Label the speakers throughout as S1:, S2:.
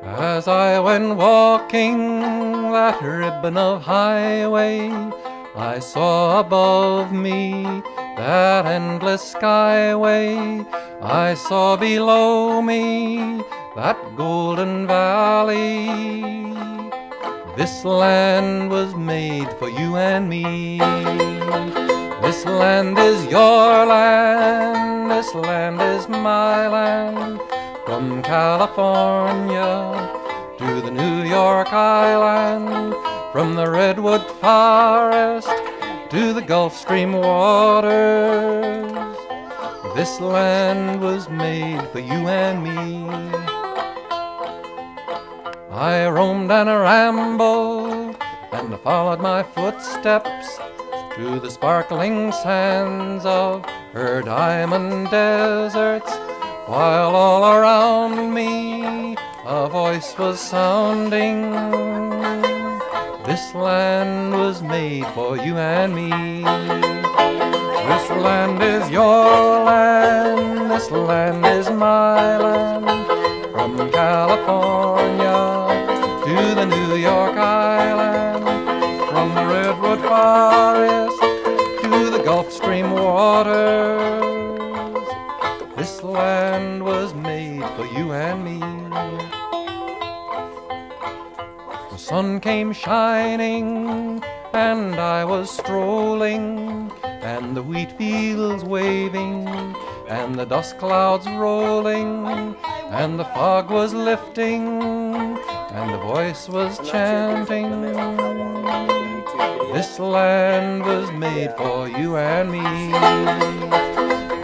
S1: As I went walking that ribbon of highway, I saw above me that endless skyway. I saw below me that golden valley. This land was made for you and me. This land is your land, this land is my land. From California to the New York Island, from the Redwood Forest to the Gulf Stream waters, this land was made for you and me. I roamed and I rambled and I followed my footsteps to the sparkling sands of her diamond deserts, while all around me a voice was sounding. This land was made for you and me. This land is your land, this land is my land. From California to the New York Island, from the Redwood Forest to the Gulf Stream waters, this land was made for you and me. The sun came shining and I was strolling, and the wheat fields waving and the dust clouds rolling, and the fog was lifting and the voice was chanting. This land was made for you and me.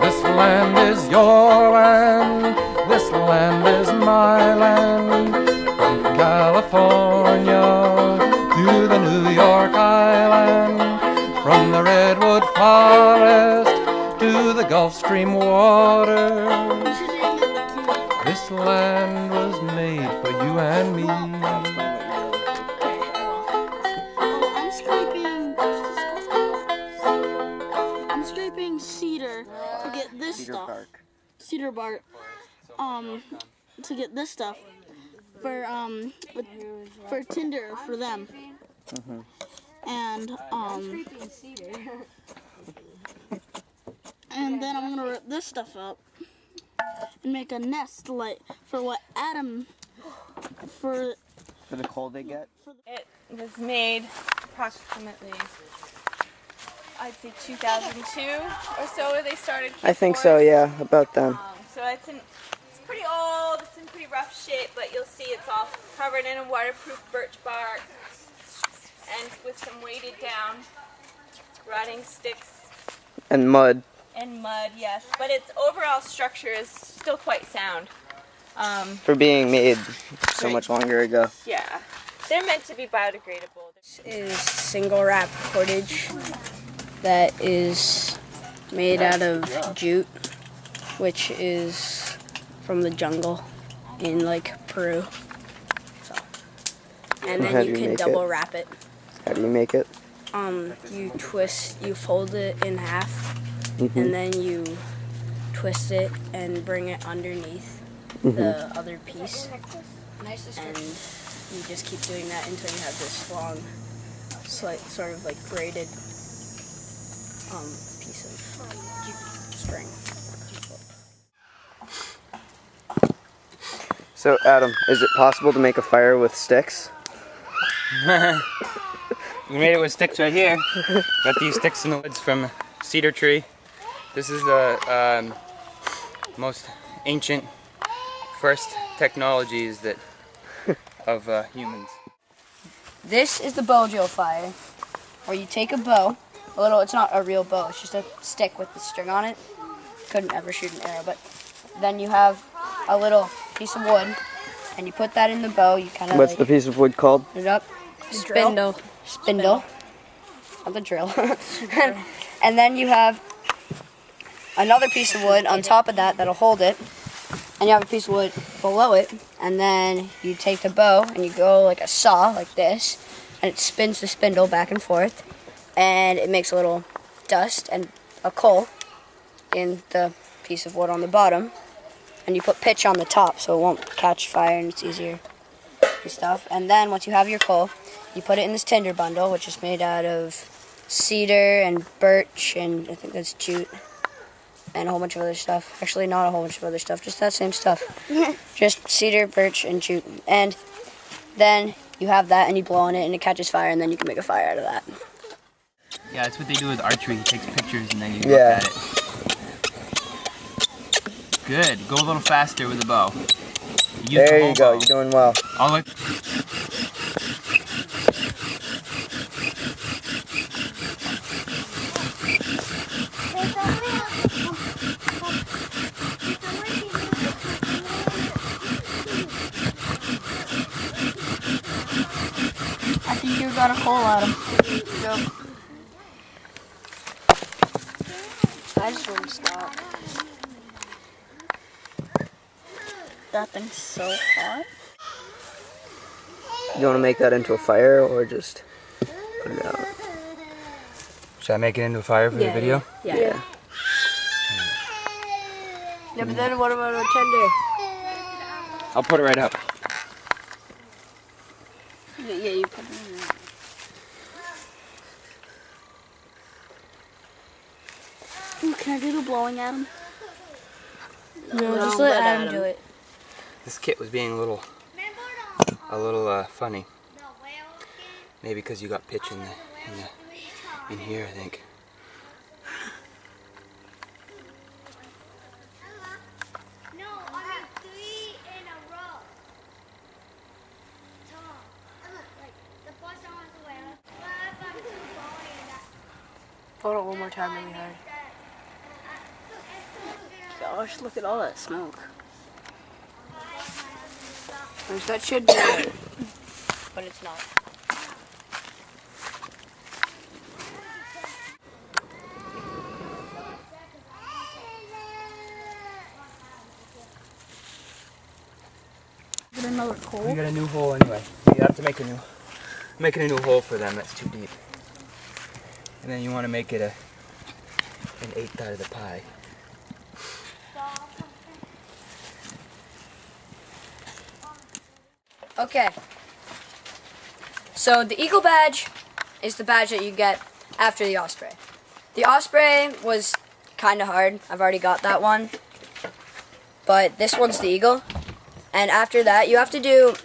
S1: This land is your land, this land is my land. From California to the New York Island, from the Redwood Forest to the Gulf Stream waters, this land was made for you and me.
S2: I'm scraping cedar to get this stuff. Cedar bark. To get this stuff for tinder for them. And then I'm gonna rip this stuff up and make a nest like for what Adam for
S3: the coal they get?
S4: It was made approximately, I'd say 2002 or so they started.
S3: I think so, yeah, about then.
S4: So it's pretty old, it's in pretty rough shape, but you'll see it's all covered in a waterproof birch bark and with some weighted down rotting sticks.
S3: And mud.
S4: And mud, yes, but its overall structure is still quite sound.
S3: For being made so much longer ago.
S4: Yeah, they're meant to be biodegradable.
S5: This is single wrap cordage that is made out of jute, which is from the jungle in like Peru. So, and
S3: How
S5: then
S3: do
S5: you
S3: you
S5: can
S3: make
S5: double
S3: it?
S5: wrap it.
S3: How do you make it?
S5: You fold it in half, and then you twist it and bring it underneath the other piece, and you just keep doing that until you have this long, sort of like braided piece of string.
S3: So, Adam, is it possible to make a fire with sticks?
S6: We made it with sticks right here. Got these sticks in the woods from a cedar tree. This is the most ancient first technologies that of humans.
S5: This is the bow drill fire, where you take a bow, it's not a real bow, it's just a stick with the string on it. Couldn't ever shoot an arrow, but then you have a little piece of wood, and you put that in the bow, you kind of
S3: What's the piece of wood called?
S5: it up, spindle, not the drill. And then you have another piece of wood on top of that that'll hold it, and you have a piece of wood below it, and then you take the bow and you go like a saw, like this, and it spins the spindle back and forth, and it makes a little dust and a coal in the piece of wood on the bottom, and you put pitch on the top so it won't catch fire and it's easier and stuff. And then once you have your coal, you put it in this tinder bundle, which is made out of cedar and birch and I think that's jute and a whole bunch of other stuff. Actually, not a whole bunch of other stuff, just that same stuff. Just cedar, birch, and jute. And then you have that and you blow on it and it catches fire and then you can make a fire out of that.
S6: Yeah, that's what they do with archery. He takes pictures and then you
S3: Yeah.
S6: look at it. Good. Go a little faster with the bow. Use the
S3: There
S6: whole
S3: you go.
S6: bow.
S3: You're doing well.
S6: All the way.
S2: I think you got a hole out of him.
S5: I just wouldn't stop.
S2: That thing's so hot.
S3: You want to make that into a fire or just put it out?
S6: Should I make it into a fire for the video?
S5: Yeah, but then what about a tinder?
S6: I'll put it right up.
S2: Yeah, you put it in there. Ooh, can I do the blowing at him?
S5: No, just let Adam do it.
S6: This kit was being a little funny. Maybe because you got pitch in here, I think.
S7: No, I have 3 in a row. Tom, like the first one was away. But I found 2 going in that.
S5: Hold it one more time really hard.
S2: Gosh, look at all that smoke.
S5: That should be it. But it's not.
S2: Get another
S6: We
S2: coal.
S6: got a new hole anyway. You have to making a new hole for them. That's too deep. And then you want to make it an eighth out of the pie.
S5: Okay. So the Eagle badge is the badge that you get after the Osprey. The Osprey was kind of hard. I've already got that one. But this one's the Eagle. And after that, you have to do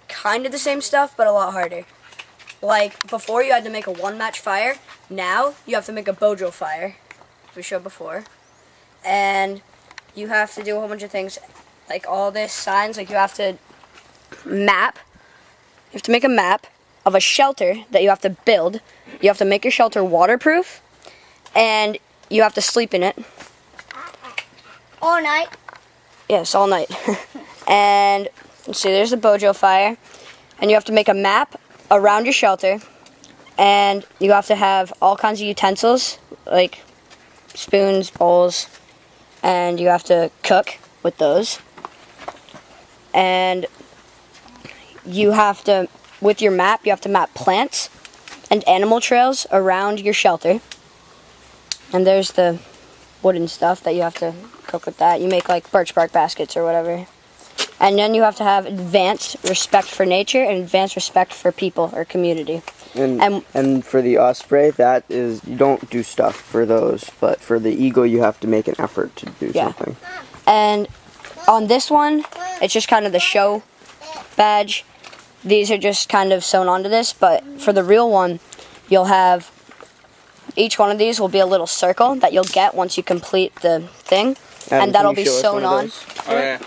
S5: kind of the same stuff, but a lot harder. Like, before you had to make a one-match fire. Now, you have to make a bow drill fire, as we showed before. And you have to do a whole bunch of things. Like, all this signs, like you have to map. You have to make a map of a shelter that you have to build. You have to make your shelter waterproof. And you have to sleep in it.
S7: All night.
S5: Yes, all night. And let's see, there's the bow drill fire. And you have to make a map around your shelter. And you have to have all kinds of utensils, like spoons, bowls. And you have to cook with those. And you have to, with your map, you have to map plants and animal trails around your shelter. And there's the wooden stuff that you have to cook with that. You make like birch bark baskets or whatever. And then you have to have advanced respect for nature and advanced respect for people or community.
S3: And for the Osprey, that is, you don't do stuff for those, but for the Eagle, you have to make an effort to do something.
S5: And on this one, it's just kind of the show badge. These are just kind of sewn onto this, but for the real one, you'll have, each one of these will be a little circle that you'll get once you complete the thing.
S3: Adam,
S5: and that'll
S3: can you
S5: be
S3: show us
S5: sewn
S3: one of
S5: on.
S3: those?
S6: Oh yeah.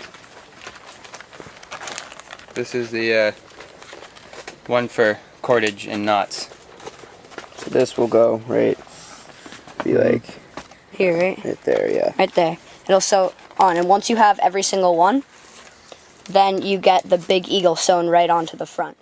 S6: This is the one for cordage and knots.
S3: So this will go right, be like
S5: Here, right?
S3: right there, yeah.
S5: Right there. It'll sew on, and once you have every single one, then you get the big eagle sewn right onto the front.